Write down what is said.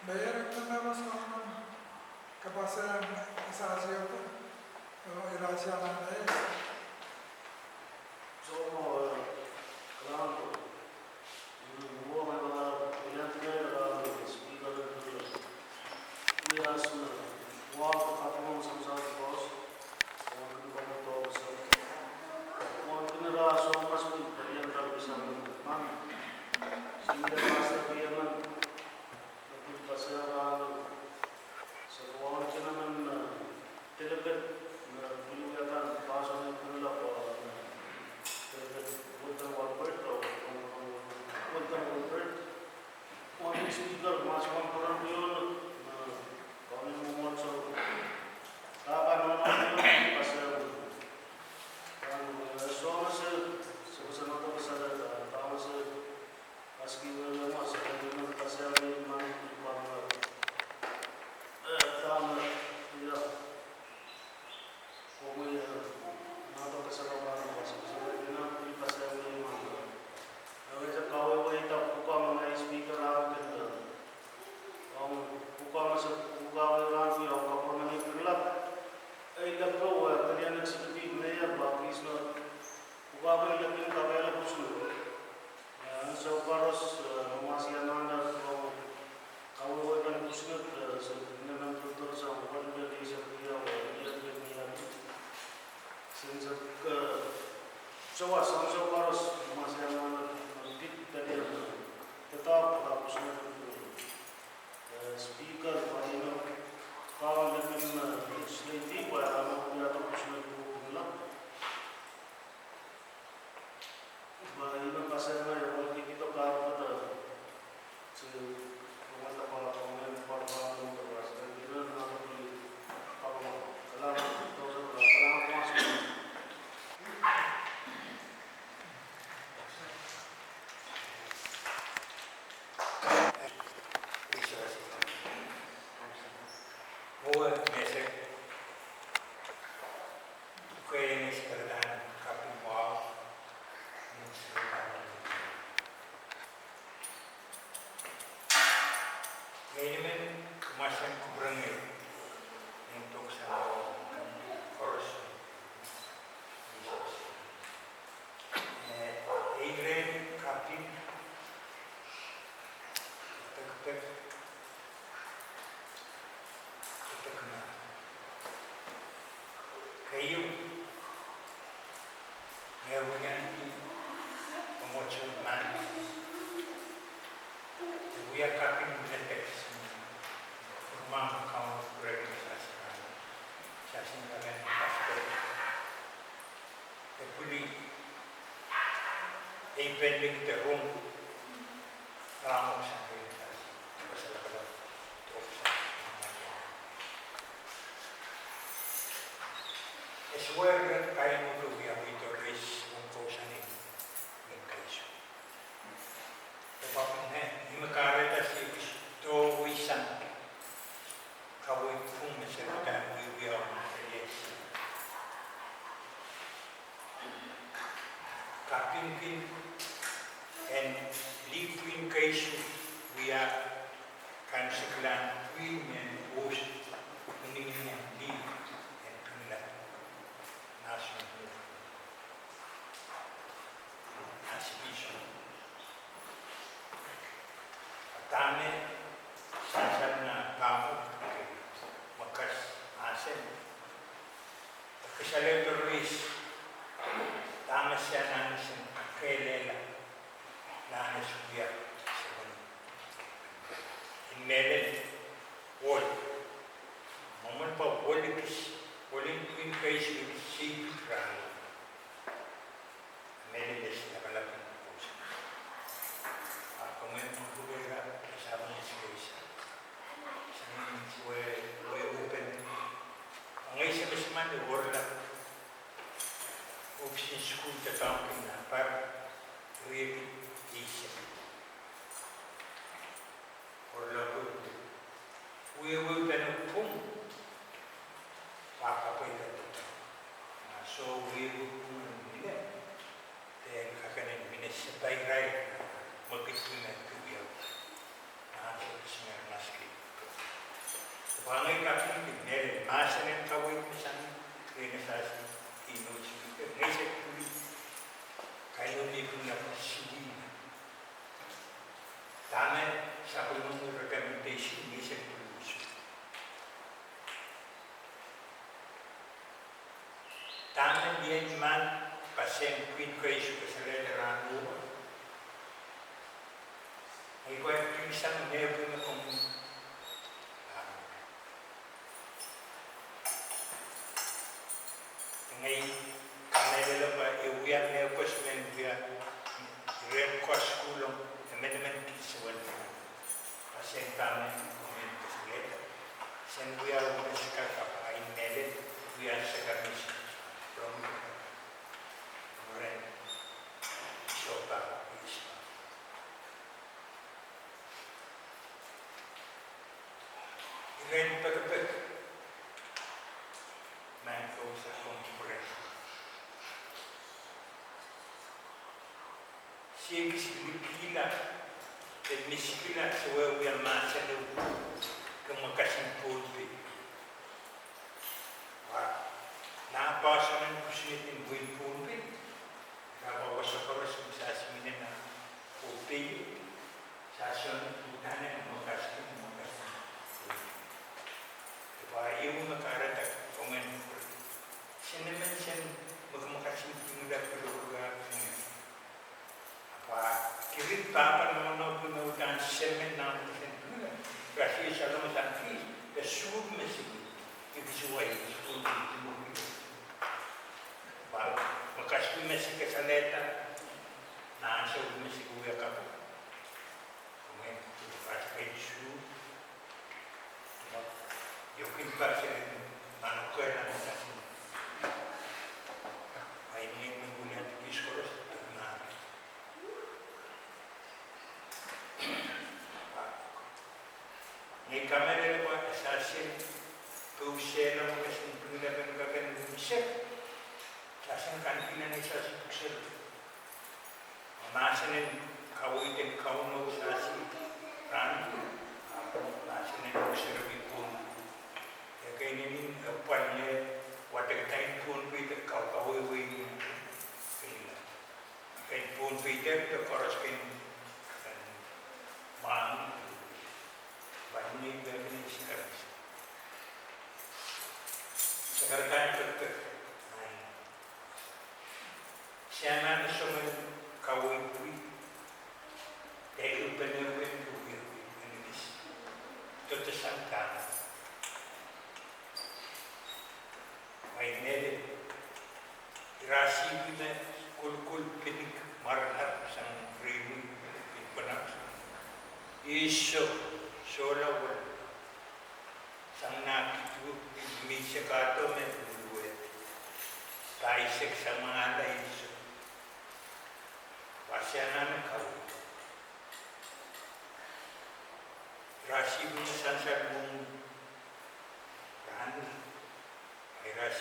Mayor members kapasiran isasyo ko irasya na So, kailangan ko. Yung buwan ay mga pinag-pinag speaker ng Uyas na buwan ko kapag sa mga boss. Buwan ko ba ito sa buwan pinaraso ang mas pinag sa man. Sila master piyaman. Nagpapasara sa buwan ka naman talaga na binigatan pasok ng kanila po. One speaker, masuk orang yun, kami mo sa kakanoon yun, kasi so sa nato sa tao sa aski mo sa kanila kasi may mga tama nila kung may nato sa kawan kasi sa kasi may mga sa kaway buka mga speaker natin ang buka sa buka natin ang kapormanin perlat ay lagro kanya nagsipitid na yan bakis na buka ba nilapin kapela po sulo so paros masya nanda kaway kan pusunod sa nanang tutor sa upan na di sa piyaw nilapin niya since sawas ang so paros masya nanda tadi tetap harus speaker pada kawan dengan legislatif pada punya terus pula bahagian pasarnya yang boleh kita kar pada semasa para pemain para pemain terus dan kita nak beli apa kalau masuk pending the room ramok sa pilitas pasal kalau es where kain mo we have to raise one person in case kapag ni makarita si to wisan kawai pun meserta we are yes kapin and leave in case we are kansiklan women host meaning leave and pinla national movement as vision atame sasad na kamu makas asen kasalaw terrorist tama siya namin sa kailela na nasubya sa mga inmelen wall moment pa walling twin face with sea trial meleles na kalapin po siya kung may mga kubera kasama niya si Kaisa sa mga open ang isa misman warla option school tatawagin na para creative Asia or local. We will benefit pakapoy ka dito. So we will nila. Then kakanin minisipay right magkitunan tuyaw. Wangai kaki nere masa nen kawai misan kena sasi ino speaker nese tuli kayo ni puna sidi. Tame sa kulong recommendation nese tuli. Tame dia man pasien quid kaisu kesalele ranu. Ai ko tulisan nebe na kung ngay kanay nila ba iuyan na po sa mga red cross kulong amendment sa wala kasi ang tama comment ko sa leta sen we are going to start kapain nila we are sa kamis from red sopa is red pagpag man goes at home to rest. Siyempre, pila, miskila sa wawi masa daw kung magkasimpul pa. Nakapasa ng kusunit ng buhay pulpi. Nakabawas ako rin sa asiminan na pulpi. Sasun, utanan, magkasimpul. Yung makaratag komen sinaman siya magmakasimping na peluga apa kirit papa naman punutan semen na punutan kasi sa lama sangki the sub mesig ibisuway school dito ba makaspi mesig sa leta na sa mesig uya ka komen para kay sub yung impact ano ko na natin ay hindi mo bulihan ng iskolos na ngay kamera na po asasin kausya na mo kasi pinaban kagan ng isip sasang kantina na isasin kusel masanin kawin din kaunaw sasi rando masanin kusel bipun kaya nini pan niya watak tayo pun Peter kau kawai kaya pun Peter itu koros kan mang banyak banyak sekarang kan betul siapa semua kawai pun dari benar ini itu tersangka ay nere rasi bina kul pinik marhar sang ribu panak iso sola wal sang nakitu misya kato me buwe taisek sa mga ala iso wasyanan kau rasi bina sansar mong rani